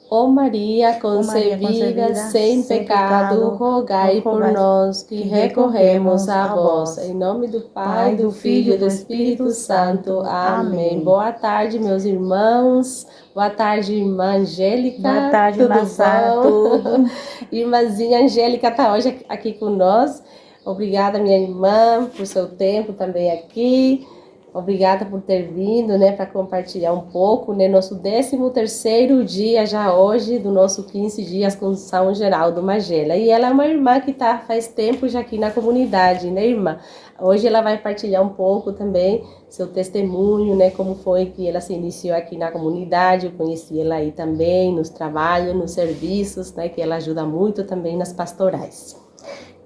Ó Maria Ó Maria concebida concebida sem sem pecado, pecado, rogai por rogai nós que que recorremos recorremos a a vós. vós. Em nome do Pai, Pai, do do Filho Filho e e do do Espírito Espírito Santo. Santo. Amém. Amém. Boa tarde, meus irmãos. Boa tarde, irmã Boa Angélica. tarde, Tudo Massara, bom? tudo? Irmãzinha Angélica está hoje aqui com nós. Obrigada, minha irmã, por seu tempo também aqui. Obrigada por ter vindo, né, para compartilhar um pouco, né, nosso 13º dia já hoje do nosso 15 dias com São Geraldo Magela. E ela é uma irmã que está faz tempo já aqui na comunidade, né, irmã? Hoje ela vai partilhar um pouco também seu testemunho, né, como foi que ela se iniciou aqui na comunidade. Eu conheci ela aí também nos trabalhos, nos serviços, né, que ela ajuda muito também nas pastorais.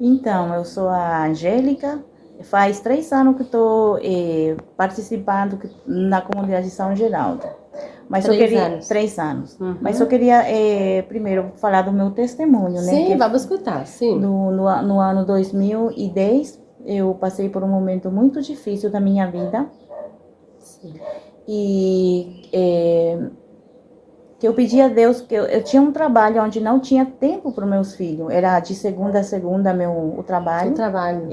Então, eu sou a Angélica. Faz 3 anos que estou participando na comunidade de São Geraldo. Mas eu 3 anos. 3 anos. Uhum. Mas eu queria primeiro falar do meu testemunho, né? Sim, Que vamos escutar, sim. no ano 2010, eu passei por um momento muito difícil da minha vida. Sim. E que eu pedi a Deus, que eu tinha um trabalho onde não tinha tempo para os meus filhos. Era de segunda a segunda o trabalho. O trabalho.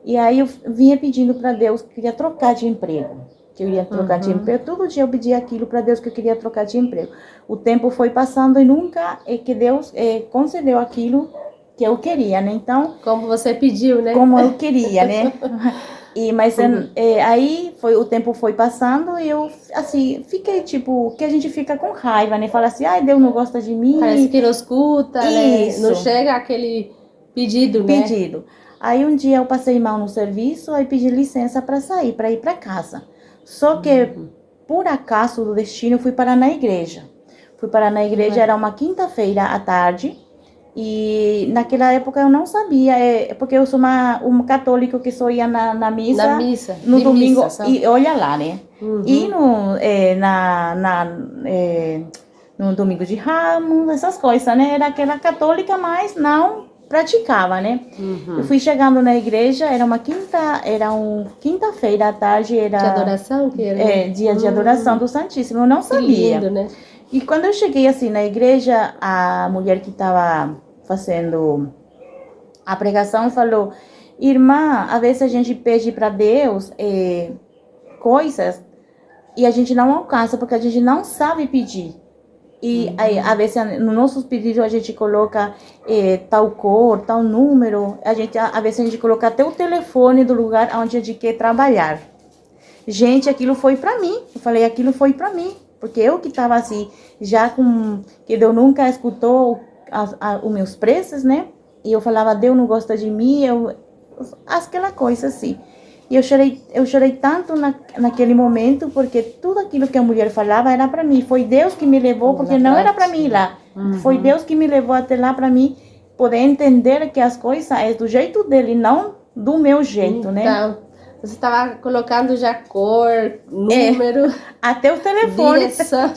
E aí eu vinha pedindo para Deus que queria trocar de emprego. Que eu ia trocar de emprego. Todo dia eu pedia aquilo para Deus que eu queria trocar de emprego. O tempo foi passando e nunca que Deus concedeu aquilo que eu queria, né? Então, como você pediu, né? Como eu queria, né? Mas aí o tempo foi passando e eu, assim, fiquei tipo, que a gente fica com raiva, né? Fala assim, ai, Deus não gosta de mim. Parece que não escuta, Isso. Né? Não chega aquele pedido, né? Pedido. Aí um dia eu passei mal no serviço, aí pedi licença para sair, para ir para casa. Só que, por acaso do destino, eu fui parar na igreja. Fui parar na igreja, era uma quinta-feira à tarde. E naquela época eu não sabia, porque eu sou uma católica que só ia na missa, no domingo, missa, e olha lá, né? E no domingo de Ramos, essas coisas, né? Era aquela católica, mas não praticava, né? Eu fui chegando na igreja, era quinta-feira à tarde, era... De adoração? Que era? Dia de adoração do Santíssimo, eu não sabia. Que lindo, né? E quando eu cheguei assim na igreja, a mulher que estava fazendo a pregação falou, irmã, às vezes a gente pede para Deus coisas e a gente não alcança porque a gente não sabe pedir. E aí, às vezes no nossos pedidos a gente coloca tal cor, tal número, às vezes a gente coloca até o telefone do lugar onde a gente quer trabalhar. Gente, aquilo foi para mim. Eu falei, aquilo foi para mim. Porque eu que estava assim, já com... que Deus nunca escutou os meus preces, né? E eu falava, Deus não gosta de mim, aquela coisa assim. E eu chorei tanto naquele momento, porque tudo aquilo que a mulher falava era para mim. Foi Deus que me levou, porque não era para mim ir lá. Foi Deus que me levou até lá para mim poder entender que as coisas é do jeito dele, não do meu jeito, né? Você estava colocando já cor, número, até o telefone. Direção.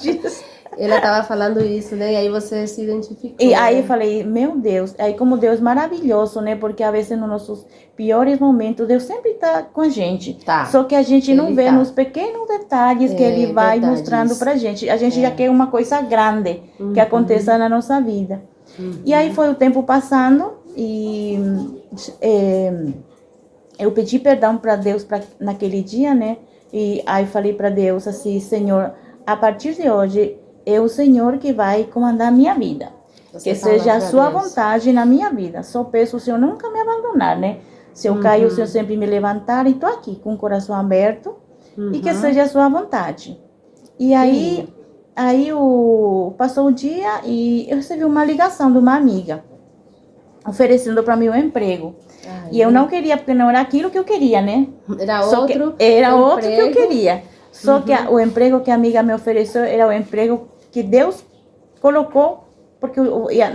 Ela estava falando isso, né? E aí você se identificou. E aí eu falei, meu Deus, aí como Deus maravilhoso, né? Porque às vezes nos nossos piores momentos, Deus sempre está com a gente. Tá. Só que a gente não vê nos pequenos detalhes que Ele vai mostrando pra gente. A gente já quer uma coisa grande que aconteça na nossa vida. E aí foi o tempo passando e eu pedi perdão para Deus naquele dia, né? E aí falei para Deus assim, Senhor, a partir de hoje é o Senhor que vai comandar a minha vida. Que seja a sua vontade na minha vida. Só peço o Senhor nunca me abandonar, né? Se eu cair, o Senhor sempre me levantar. E estou aqui com o coração aberto. E que seja a sua vontade. E aí passou o dia e eu recebi uma ligação de uma amiga oferecendo para mim um emprego. E eu não queria, porque não era aquilo que eu queria, né? Era outro que eu queria. Só que o emprego que a amiga me ofereceu era o emprego que Deus colocou, porque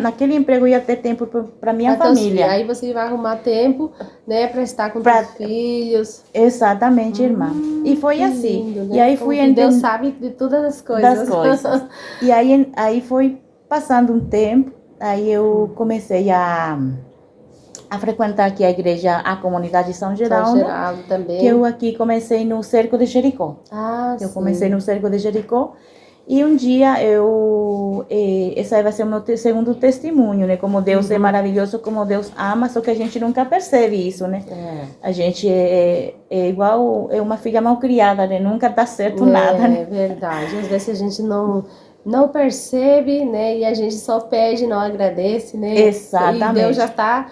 naquele emprego eu ia ter tempo para minha família. Aí você vai arrumar tempo, né, para estar com os filhos. Exatamente, irmã. E foi assim. Lindo, né? E aí fui entendendo. Deus sabe de todas as coisas. E aí foi passando um tempo, aí eu comecei a frequentar aqui a igreja, a comunidade de São Geraldo. São Geraldo também. Que eu aqui comecei no Cerco de Jericó. Ah, eu comecei no Cerco de Jericó. E um dia eu esse aí vai ser o meu segundo testemunho, né? Como Deus é maravilhoso, como Deus ama, só que a gente nunca percebe isso, né? A gente é igual uma filha mal criada, né? Nunca dá certo nada, né? É verdade. Às vezes a gente não percebe, né? E a gente só pede, não agradece, né? Exatamente. E Deus já está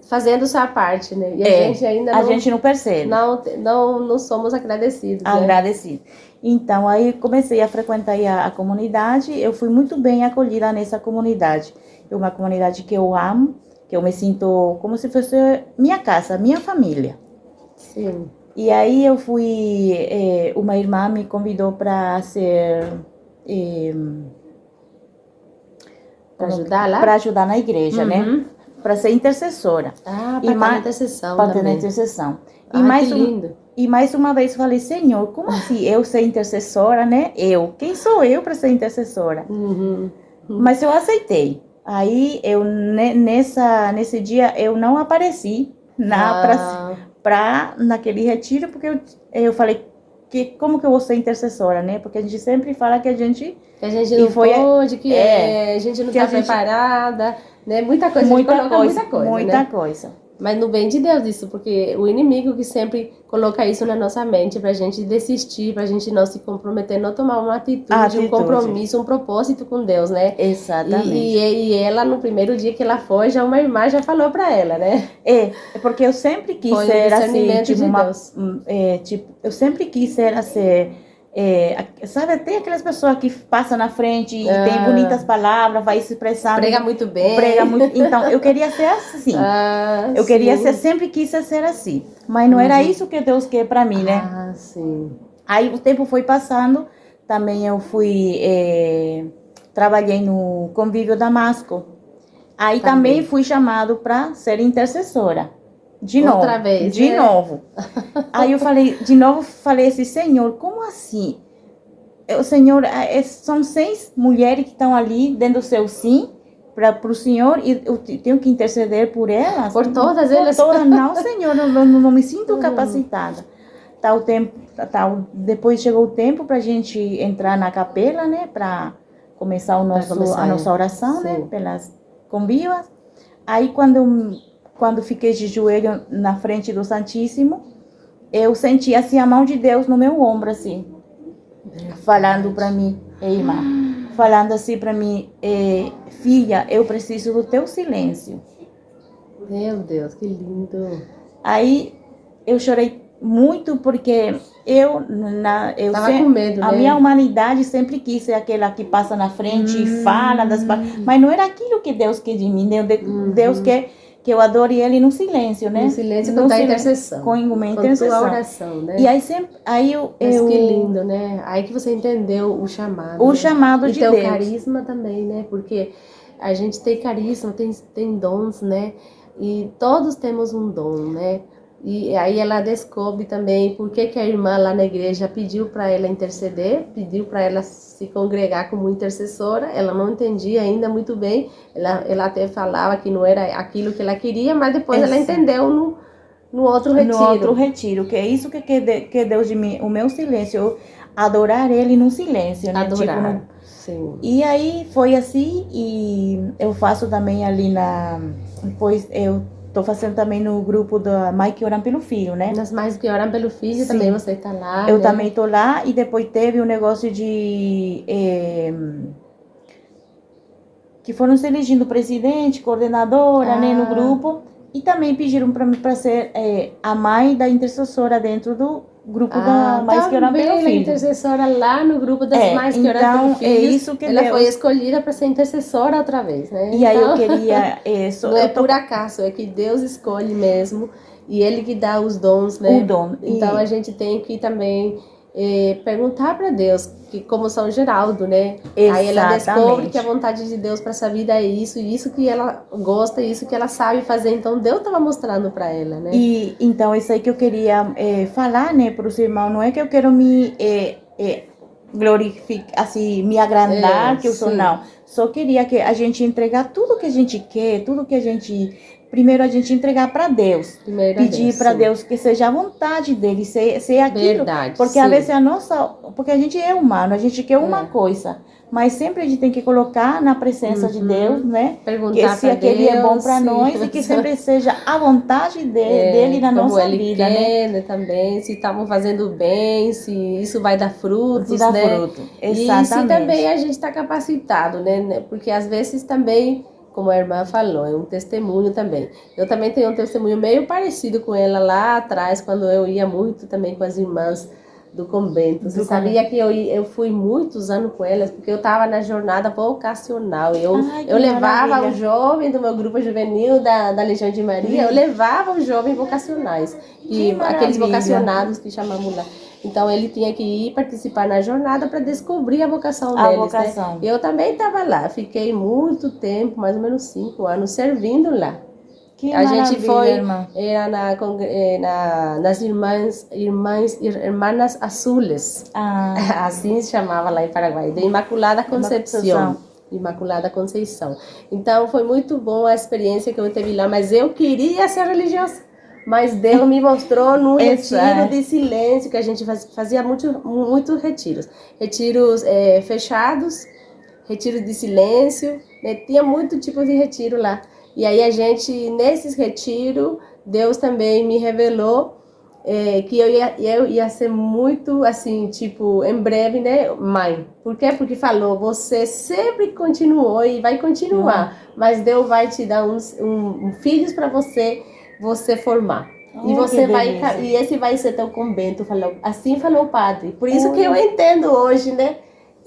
fazendo sua parte, né? E a gente ainda a gente não percebe. Não somos agradecidos, né? Agradecido. Então, aí comecei a frequentar a comunidade. Eu fui muito bem acolhida nessa comunidade. É uma comunidade que eu amo, que eu me sinto como se fosse minha casa, minha família. Sim. E aí eu fui, uma irmã me convidou para ser... Para ajudar lá? Para ajudar na igreja, né? Para ser intercessora. Ah, para estar na intercessão para ter na também. intercessão. Que lindo. E mais uma vez falei, Senhor, como assim eu ser intercessora, né? Quem sou eu para ser intercessora? Mas eu aceitei. Aí eu nesse dia eu não apareci naquele retiro, porque eu falei como que eu vou ser intercessora, né? Porque a gente sempre fala que a gente não pode, a gente não está preparada, né? Muita coisa. Muita coisa. Mas no bem de Deus isso, porque o inimigo que sempre coloca isso na nossa mente pra gente desistir, pra gente não se comprometer, não tomar uma atitude, um compromisso, um propósito com Deus, né? Exatamente. E ela, no primeiro dia que ela foi, já uma irmã já falou pra ela, né? Porque eu sempre quis foi ser assim, Deus. Eu sempre quis ser assim... sabe, tem aquelas pessoas que passam na frente e tem bonitas palavras, vai se expressando. Prega muito bem. Então, eu queria ser assim. Eu queria ser, sempre quis ser assim. Mas não era isso que Deus quer para mim, né? Sim. Aí o tempo foi passando, também eu fui, trabalhei no Convívio Damasco. Aí também fui chamado para ser intercessora. De novo. Outra vez, de novo. Aí eu falei, assim, Senhor, como assim? O Senhor, são 6 mulheres que estão ali dando o seu sim para o Senhor e eu tenho que interceder por elas? Por todas elas? Por todas, não, Senhor, não me sinto capacitada. Depois chegou o tempo para a gente entrar na capela, né? Para começar a nossa oração, né? Pelas convivas. Aí quando fiquei de joelho na frente do Santíssimo, eu senti assim a mão de Deus no meu ombro, assim, falando para mim, irmã, falando assim para mim, filha, eu preciso do teu silêncio. Meu Deus, que lindo. Aí eu chorei muito porque eu tava com medo, né? A minha humanidade sempre quis ser aquela que passa na frente e fala mas não era aquilo que Deus quer de mim, Deus quer que eu adore Ele no silêncio, né? No silêncio, com a intercessão. Com uma intercessão. Com a oração, né? E aí Mas que lindo, né? Aí que você entendeu o chamado. O chamado de Deus. E teu carisma também, né? Porque a gente tem carisma, tem dons, né? E todos temos um dom, né? E aí ela descobre também por que a irmã lá na igreja pediu para ela interceder, pediu para ela se congregar como intercessora. Ela não entendia ainda muito bem, ela até falava que não era aquilo que ela queria, mas depois ela entendeu no outro retiro. No outro retiro, que é isso que Deus de mim, o meu silêncio, eu adorar Ele no silêncio, né? Adorar, sim. E aí foi assim, e eu faço também ali depois eu tô fazendo também no grupo da Mãe que Oram pelo Filho, né? Nas Mães que Oram pelo Filho, sim. Também você tá lá, eu né? também tô lá, e depois teve um negócio de... que foram se elegendo presidente, coordenadora, né, no grupo, e também pediram para mim para ser a mãe da intercessora dentro do grupo da Mães que Oram pelo Filho. Intercessora lá no grupo das Mães que Oram pelo Filho. É isso que ela foi escolhida para ser intercessora outra vez, né? E aí eu queria... não é por acaso, é que Deus escolhe mesmo, e Ele que dá os dons, né? O dom. Então a gente tem que também perguntar para Deus, que como São Geraldo, né? Exatamente. Aí ela descobre que a vontade de Deus para essa vida é isso, e isso que ela gosta, e isso que ela sabe fazer. Então Deus estava mostrando para ela, né? E então isso aí que eu queria falar, né, para os irmãos. Não é que eu quero me glorificar, assim, me agrandar que eu sou, não. Só queria que a gente entregar tudo que a gente quer, tudo que a gente... Primeiro a gente entregar para Deus, pedir para Deus que seja a vontade dele, ser aquilo. Verdade, porque às vezes porque a gente é humano, a gente quer uma coisa, mas sempre a gente tem que colocar na presença de Deus, né? Que Perguntar se para aquele é bom para Deus nós e que sempre seja a vontade dele na como nossa Ele vida, né? quer, né, também, se estamos fazendo bem, se isso vai dar Se frutos, dá né? fruto. E se também Exatamente. a gente está capacitado, né? Porque às vezes também, como a irmã falou, é um testemunho também. Eu também tenho um testemunho meio parecido com ela lá atrás, quando eu ia muito também com as irmãs do convento. Você sabia que eu fui muitos anos com elas, porque eu estava na jornada vocacional. Ai, que Eu levava o maravilha. jovem do meu grupo juvenil da Legião de Maria, eu levava os jovens vocacionais, Que aqueles maravilha. vocacionados que chamamos lá. Então ele tinha que ir participar na jornada para descobrir a vocação A deles, vocação. né? Eu também estava lá, fiquei muito tempo, mais ou menos 5 anos, servindo lá. Que A gente maravilha, foi, irmã. era nas Irmãs Azules, Ah, assim se chamava lá em Paraguai, de Imaculada Concepción. Imaculada Conceição. Então foi muito bom a experiência que eu tive lá, mas eu queria ser religiosa. Mas Deus me mostrou num retiro de silêncio, que a gente fazia muitos retiros. Retiros fechados, retiro de silêncio, né? Tinha muito tipo de retiro lá. E aí a gente, nesses retiros, Deus também me revelou que eu ia ser muito, assim, tipo, em breve, né, mãe. Por quê? Porque falou, você sempre continuou e vai continuar, mas Deus vai te dar filhos para você formar. E você vai, e esse vai ser teu convento, falou. Assim falou o padre. Por isso que eu entendo hoje, né?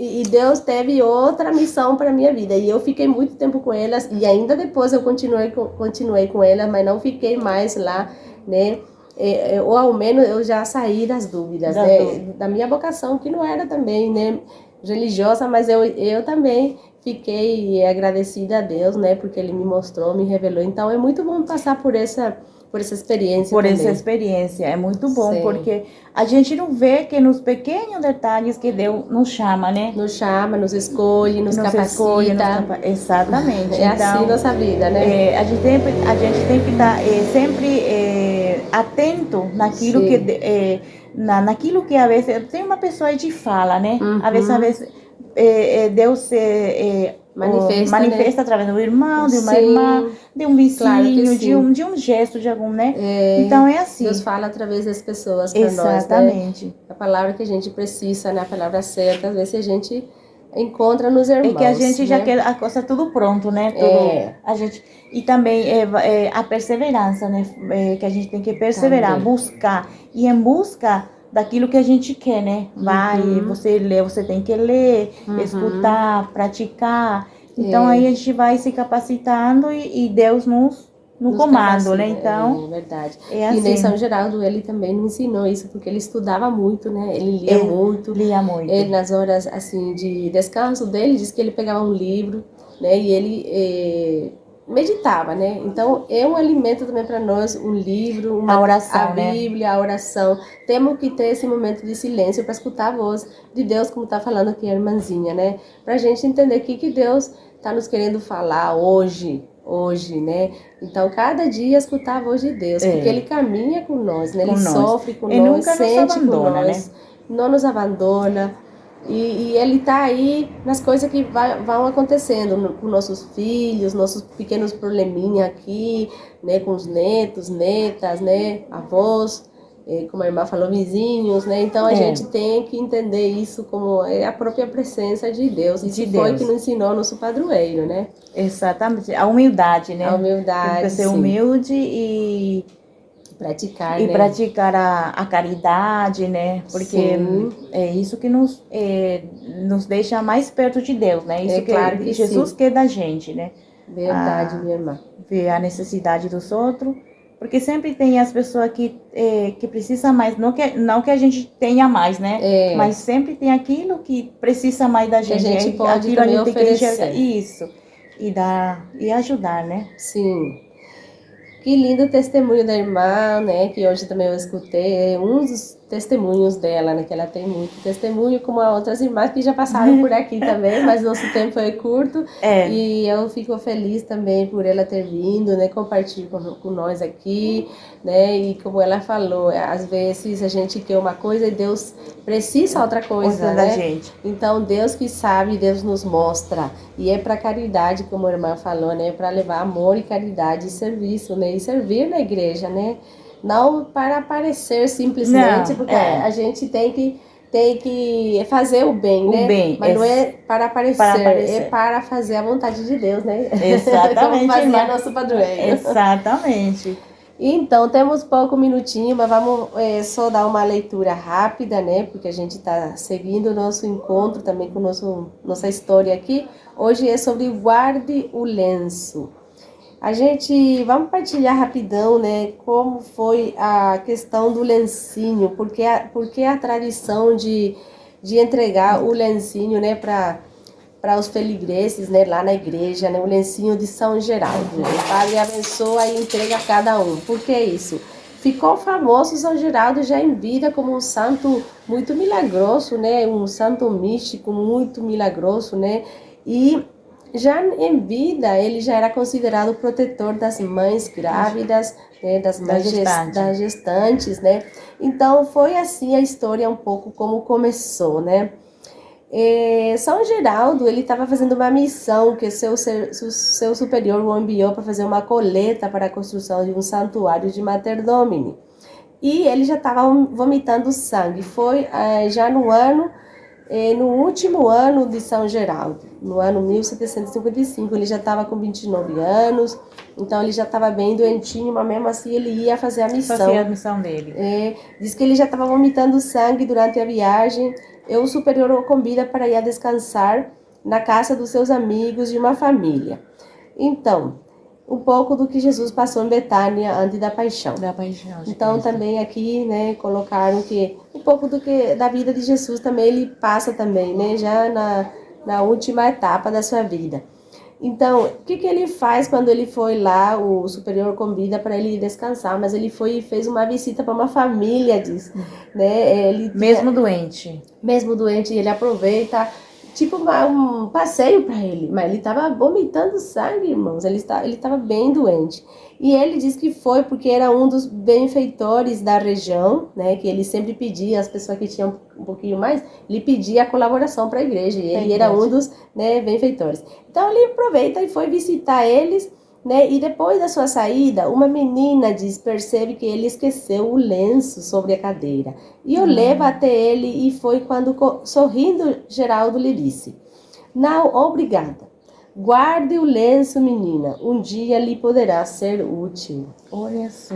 E Deus teve outra missão para minha vida. E eu fiquei muito tempo com elas. E ainda depois eu continuei com elas, mas não fiquei mais lá, né? Ou ao menos eu já saí das dúvidas, né? Da minha vocação, que não era também, né, religiosa, mas eu também fiquei agradecida a Deus, né? Porque Ele me mostrou, me revelou. Então é muito bom passar por essa experiência por também. essa experiência. É muito bom, Sim. porque a gente não vê que nos pequenos detalhes que Deus nos chama, né? Nos chama, nos escolhe, nos capacita. Escolhe, exatamente. É então, assim nossa vida, né? a gente tem que estar sempre atento naquilo naquilo que a vezes tem uma pessoa de fala, né? A vezes Deus manifesta através do irmão, de uma irmã, de um vizinho, de um gesto, de algum, né? Então é assim. Deus fala através das pessoas para nós, né? Exatamente. A palavra que a gente precisa, né? A palavra certa, às vezes a gente encontra nos irmãos. É que a gente né? já quer a coisa tudo pronto, né? A gente, e também a perseverança, né? Que a gente tem que perseverar, Também. buscar. E em busca daquilo que a gente quer, né? Você lê, você tem que ler, escutar, praticar. Então aí a gente vai se capacitando e Deus nos comando, né? Então, é verdade. é assim. E nem São Geraldo, ele também nos ensinou isso, porque ele estudava muito, né? Ele lia muito. Lia muito. Ele, nas horas, assim, de descanso dele, diz que ele pegava um livro, né? E ele meditava, né? Então, é um alimento também para nós, um livro, a oração, a Bíblia, a oração. Temos que ter esse momento de silêncio para escutar a voz de Deus, como está falando aqui a irmãzinha, né? Para a gente entender o que Deus está nos querendo falar hoje, né? Então, cada dia escutar a voz de Deus, porque Ele caminha com nós, né? Ele sofre com nós, nunca sente nos abandona, com nós, né? não nos abandona. E Ele está aí nas coisas que vão acontecendo com nossos filhos, nossos pequenos probleminhas aqui, né? Com os netos, netas, né? Avós. Como a irmã falou, vizinhos, né? Então a gente tem que entender isso como a própria presença de Deus. Isso foi que nos ensinou nosso padroeiro, né? Exatamente. A humildade, né? A humildade. Tem que ser humilde e praticar, e né? praticar a caridade, né? Porque é isso que nos deixa mais perto de Deus, né? Isso que Jesus quer da gente, né? Verdade, minha irmã. Ver a necessidade dos outros. Porque sempre tem as pessoas que precisam mais, não que a gente tenha mais, né? Mas sempre tem aquilo que precisa mais da gente. Que a gente pode aquilo também a gente tem que enxergar. oferecer. Isso. E ajudar, né? Sim. Que lindo testemunho da irmã, né? Que hoje também eu escutei. Um testemunhos dela, né? Que ela tem muito testemunho, como as outras irmãs que já passaram por aqui também, mas nosso tempo foi curto. E eu fico feliz também por ela ter vindo, né? Compartilhar com nós aqui, né? E como ela falou, às vezes a gente quer uma coisa e Deus precisa outra coisa, da né? gente. Então Deus que sabe, Deus nos mostra. E é para caridade, como a irmã falou, né? Para levar amor e caridade e serviço, né? E servir na igreja, né? Não para aparecer simplesmente, porque a gente tem que fazer o bem, né? Bem, mas não é para aparecer, é para fazer a vontade de Deus, né? Exatamente. Como fazia nosso padroeiro. Exatamente. Então, temos pouco minutinho, mas vamos só dar uma leitura rápida, né? Porque a gente está seguindo o nosso encontro também com nossa história aqui. Hoje é sobre guarde o lenço. A gente, vamos partilhar rapidão, né, como foi a questão do lencinho, porque a tradição de entregar o lencinho, né, para os feligreses, né, lá na igreja, né, o lencinho de São Geraldo. O padre abençoa e entrega a cada um. Por que isso? Ficou famoso São Geraldo já em vida como um santo muito milagroso, né, um santo místico muito milagroso, né, e já em vida, ele já era considerado protetor das mães grávidas, né, das gestantes, né? Então, foi assim a história um pouco como começou, né? São Geraldo, ele estava fazendo uma missão que seu superior o enviou para fazer uma coleta para a construção de um santuário de Mater Domini. E ele já estava vomitando sangue. Foi já no último ano de São Geraldo, no ano 1755, ele já estava com 29 anos, então ele já estava bem doentinho, mas mesmo assim ele ia fazer a missão. Fazia a missão dele. Diz que ele já estava vomitando sangue durante a viagem, e o superior o convida para ir descansar na casa dos seus amigos de uma família. Então, um pouco do que Jesus passou em Betânia antes da paixão. Então também aqui, né, colocaram que um pouco do que da vida de Jesus também ele passa também, né, já na última etapa da sua vida. Então, o que ele faz quando ele foi lá, o superior convida para ele descansar, mas ele foi e fez uma visita para uma família, diz, né? Mesmo doente, ele aproveita tipo um passeio para ele, mas ele estava vomitando sangue, irmãos, ele estava bem doente. E ele diz que foi porque era um dos benfeitores da região, né, que ele sempre pedia, as pessoas que tinham um pouquinho mais, ele pedia a colaboração para a igreja, e ele era um dos, né, benfeitores. Então ele aproveita e foi visitar eles, né, e depois da sua saída, uma menina percebe que ele esqueceu o lenço sobre a cadeira. E o leva até ele, e foi quando, sorrindo, Geraldo lhe disse: "Não, obrigada. Guarde o lenço, menina. Um dia lhe poderá ser útil." Olha só.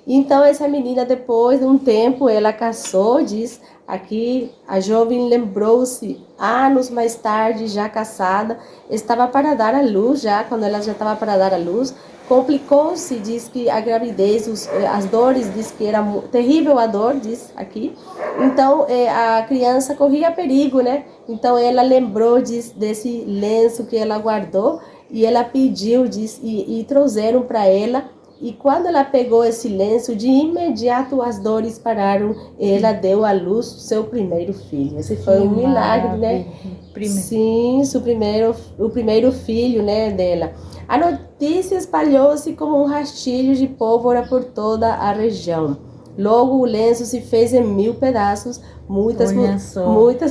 Então, essa menina, depois de um tempo, ela casou, diz aqui, a jovem lembrou-se, anos mais tarde, já casada, estava para dar à luz, quando ela já estava para dar à luz, complicou-se, diz que a gravidez, as dores, diz que era terrível a dor, diz aqui. Então, a criança corria perigo, né? Então, ela lembrou, diz, desse lenço que ela guardou, e ela pediu, diz, e trouxeram para ela. E quando ela pegou esse lenço, de imediato as dores pararam. Ela deu à luz seu primeiro filho. Esse foi um milagre, né? Sim, o primeiro filho, né, dela. A notícia espalhou-se como um rastilho de pólvora por toda a região. Logo o lenço se fez em 1000 pedaços. Muitas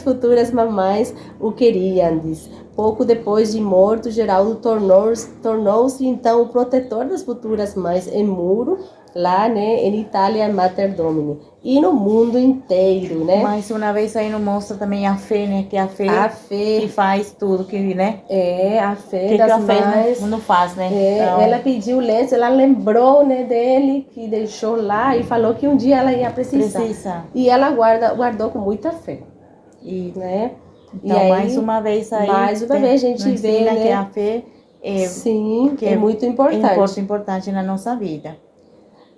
futuras mamães o queriam, diz. Pouco depois de morto, Geraldo tornou-se então o protetor das futuras mães em Muro, lá, né, em Itália, Mater Domini, e no mundo inteiro, né? Mas uma vez aí não mostra também a fé, né? Que a fé que faz tudo, que, né? A fé das mães não faz, né? Então... Ela pediu o lenço, ela lembrou, né, dele, que deixou lá, e falou que um dia ela ia precisar. E ela guardou com muita fé, né? Então, aí, mais uma vez a gente vê, né, que a fé é muito importante. É importante na nossa vida.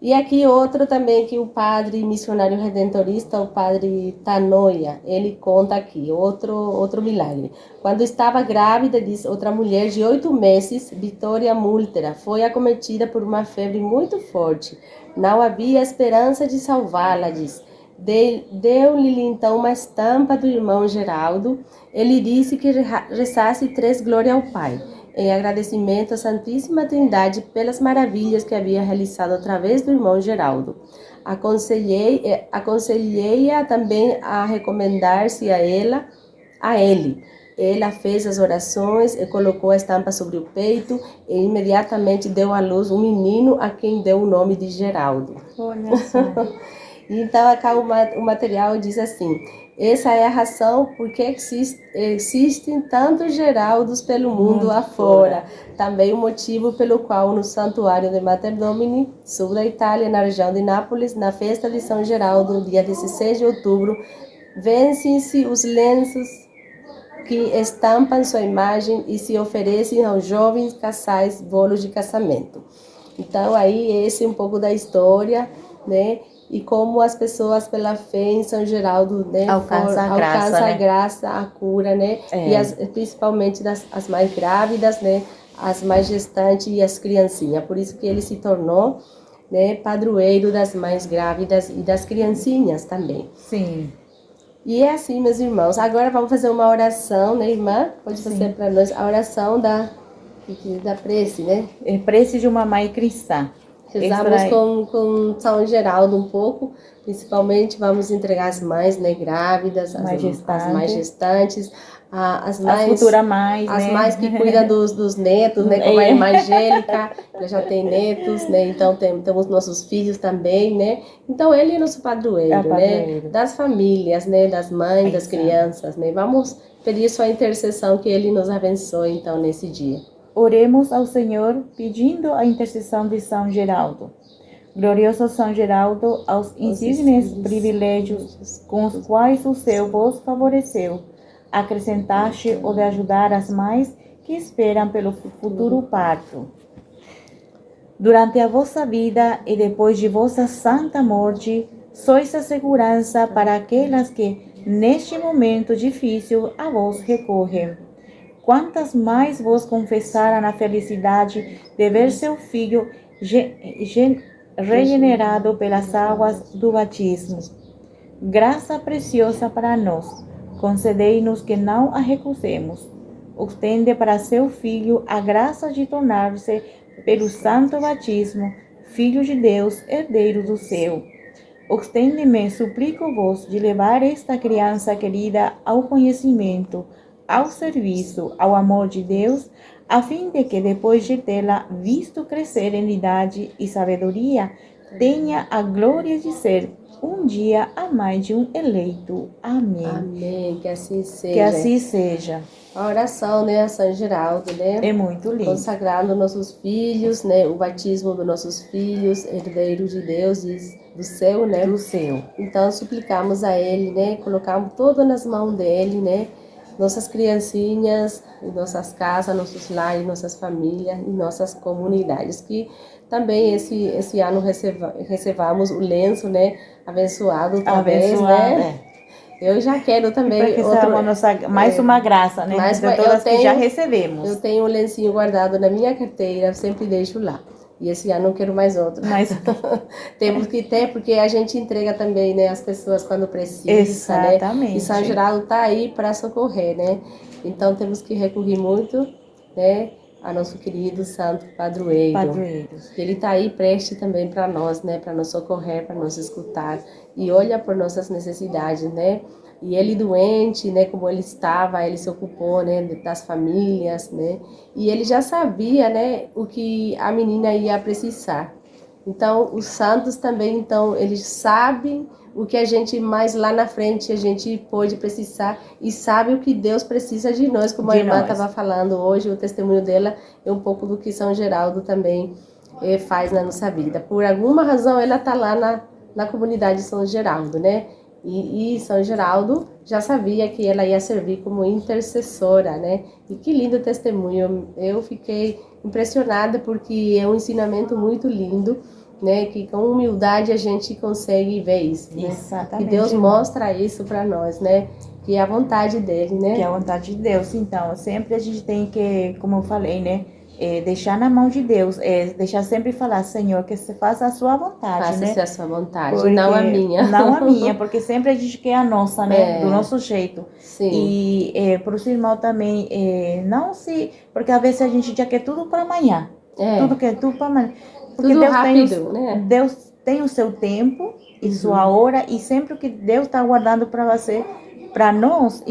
E aqui outro também, que o padre missionário redentorista, o padre Tanoia, ele conta aqui, outro milagre. Quando estava grávida, diz outra mulher de 8 meses, Vitória Múltera, foi acometida por uma febre muito forte. Não havia esperança de salvá-la, diz. Deu-lhe então uma estampa do irmão Geraldo. Ele disse que rezasse 3 glórias ao Pai, em agradecimento à Santíssima Trindade pelas maravilhas que havia realizado através do irmão Geraldo. Aconselhei-a também a recomendar-se a ele. Ela fez as orações e colocou a estampa sobre o peito e imediatamente deu à luz um menino a quem deu o nome de Geraldo. Olha só. Então, acá o material diz assim: essa é a razão por que existem tantos Geraldos pelo mundo afora. Também o motivo pelo qual no santuário de Mater Domini, sul da Itália, na região de Nápoles, na festa de São Geraldo, no dia 16 de outubro, vencem-se os lenços que estampam sua imagem e se oferecem aos jovens casais bolos de casamento. Então, aí, esse é um pouco da história, né? E como as pessoas, pela fé em São Geraldo, né, alcança a né? graça, a cura, né? E principalmente as mais grávidas, né? As mais gestantes e as criancinhas. Por isso que ele se tornou, né, padroeiro das mais grávidas e das criancinhas também. Sim. E é assim, meus irmãos. Agora vamos fazer uma oração, né, irmã? Pode fazer para nós a oração da prece, né? É prece de uma mãe cristã. Rezamos com São Geraldo um pouco, principalmente vamos entregar as mães, né, grávidas, as mais gestantes, as futuras mães, as né? mães que cuidam dos netos, né, como a irmã Angélica, ela já tem netos, né, então temos nossos filhos também, né, então ele é nosso padroeiro, né, das famílias, né, das mães, das crianças, né, vamos pedir sua intercessão que ele nos abençoe, então, nesse dia. Oremos ao Senhor pedindo a intercessão de São Geraldo. Glorioso São Geraldo, aos insignes privilégios com os quais o céu vos favoreceu, acrescentaste o de ajudar as mães que esperam pelo futuro parto. Durante a vossa vida e depois de vossa santa morte, sois a segurança para aquelas que, neste momento difícil, a vos recorrem. Quantas mais vos confessaram a felicidade de ver seu filho regenerado pelas águas do batismo. Graça preciosa para nós, concedei-nos que não a recusemos. Ostende para seu filho a graça de tornar-se, pelo santo batismo, filho de Deus, herdeiro do céu. Ostende-me, suplico-vos, de levar esta criança querida ao conhecimento, ao serviço, ao amor de Deus, a fim de que, depois de tê-la visto crescer em idade e sabedoria, tenha a glória de ser um dia a mãe de um eleito. Amém. Amém, que assim seja. Que assim seja. A oração, né, a São Geraldo, né? É muito lindo. Consagrando nossos filhos, né? O batismo dos nossos filhos, herdeiros de Deus e do céu, né? Do céu. Então, suplicamos a Ele, né? Colocamos tudo nas mãos dele, né? Nossas criancinhas, nossas casas, nossos lares, nossas famílias e nossas comunidades. Que também esse ano recebamos o lenço, né? Abençoado outra vez, né? Eu já quero também mais uma graça, né? Mas de todas que já recebemos. Eu tenho um lencinho guardado na minha carteira, sempre deixo lá. E esse ano não quero mais outro. Mas temos que ter, porque a gente entrega também, né, as pessoas quando precisa, exatamente, né? E São Geraldo está aí para socorrer, né? Então temos que recorrer muito, né, a nosso querido Santo Padroeiro. Ele está aí preste também para nós, né, para nos socorrer, para nos escutar e olha por nossas necessidades, né? E ele doente, né, como ele estava, ele se ocupou, né, das famílias, né? E ele já sabia, né, o que a menina ia precisar. Então, os santos também, então, eles sabem o que a gente mais lá na frente a gente pode precisar e sabe o que Deus precisa de nós, como a irmã estava falando hoje, o testemunho dela é um pouco do que São Geraldo também faz na nossa vida. Por alguma razão, ela está lá na comunidade de São Geraldo, né? E São Geraldo já sabia que ela ia servir como intercessora, né? E que lindo testemunho. Eu fiquei impressionada porque é um ensinamento muito lindo, né? Que com humildade a gente consegue ver isso, né? Exatamente. Que Deus mostra isso para nós, né? Que é a vontade dele, né? Que é a vontade de Deus. Então, sempre a gente tem que, como eu falei, né? deixar na mão de Deus, deixar sempre falar, Senhor, que se faça a sua vontade, né? Faça-se a sua vontade, Porque, não a minha. Não a minha, porque sempre a gente quer a nossa, né? Do nosso jeito. Sim. E para os irmãos também, não se... Porque às vezes a gente já quer tudo para amanhã. Tudo para amanhã. Porque tudo Deus rápido, né? Deus tem o seu tempo e sua hora, e sempre o que Deus está guardando para você, para nós,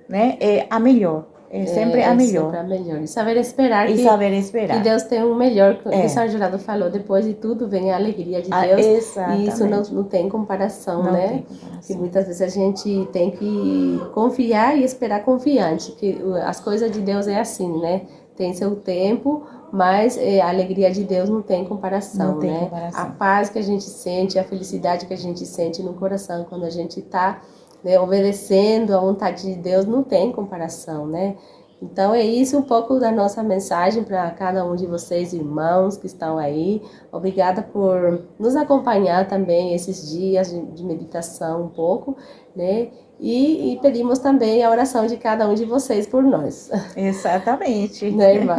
né, é a melhor. É sempre a melhor. Sempre a melhor. E saber esperar. Que Deus tem o melhor. Que São Geraldo falou, depois de tudo vem a alegria de Deus. Exatamente. E isso não tem comparação, não né? Tem comparação. Que muitas vezes a gente tem que confiar e esperar confiante. Que as coisas de Deus é assim, né? Tem seu tempo, mas a alegria de Deus não tem comparação, Não tem né? comparação. A paz que a gente sente, a felicidade que a gente sente no coração quando a gente está, né, obedecendo a vontade de Deus, não tem comparação, né? Então é isso um pouco da nossa mensagem para cada um de vocês, irmãos que estão aí. Obrigada por nos acompanhar também esses dias de meditação um pouco, né? E pedimos também a oração de cada um de vocês por nós. Exatamente. Né, irmã?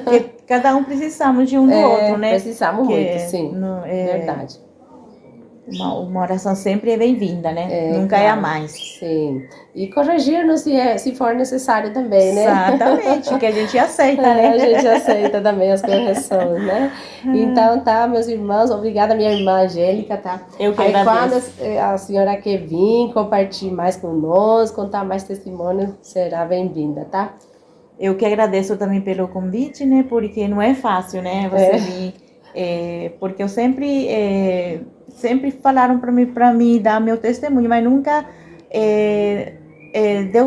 Porque cada um precisamos de um do outro, né? Precisamos muito, sim. Verdade. Uma oração sempre é bem-vinda, né? Nunca claro, é a mais. Sim. E corrigir-nos se for necessário também, né? Exatamente, que a gente aceita, né? A gente aceita também as correções, né? Então tá, meus irmãos, obrigada minha irmã Angélica, tá? Eu que Aí agradeço. quando a senhora quer vir, compartilhar mais conosco, contar mais testemunho, será bem-vinda, tá? Eu que agradeço também pelo convite, né? Porque não é fácil, né? Você vir, porque eu sempre falaram para mim dar meu testemunho, mas nunca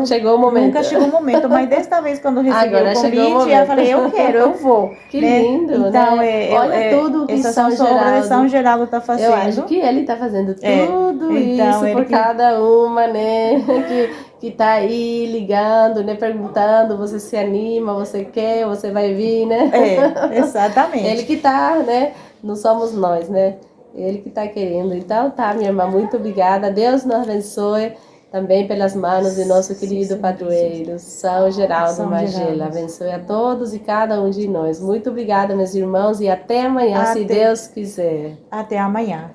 chegou o momento. Nunca chegou o momento, mas desta vez quando eu recebi agora o convite, eu falei, eu quero, eu vou. Que né? lindo, então, né? Olha tudo que São obras de São Geraldo está fazendo. Eu acho que ele está fazendo tudo então, isso por cada uma, né? que tá aí ligando, né? Perguntando, você se anima, você quer, você vai vir, né? Exatamente. Ele que tá, né? Não somos nós, né? Ele que tá querendo. Então tá, minha irmã, muito obrigada. Deus nos abençoe também pelas mãos de nosso querido padroeiro, São Geraldo Magela. Abençoe a todos e cada um de nós. Muito obrigada, meus irmãos, e até amanhã, se Deus quiser. Até amanhã.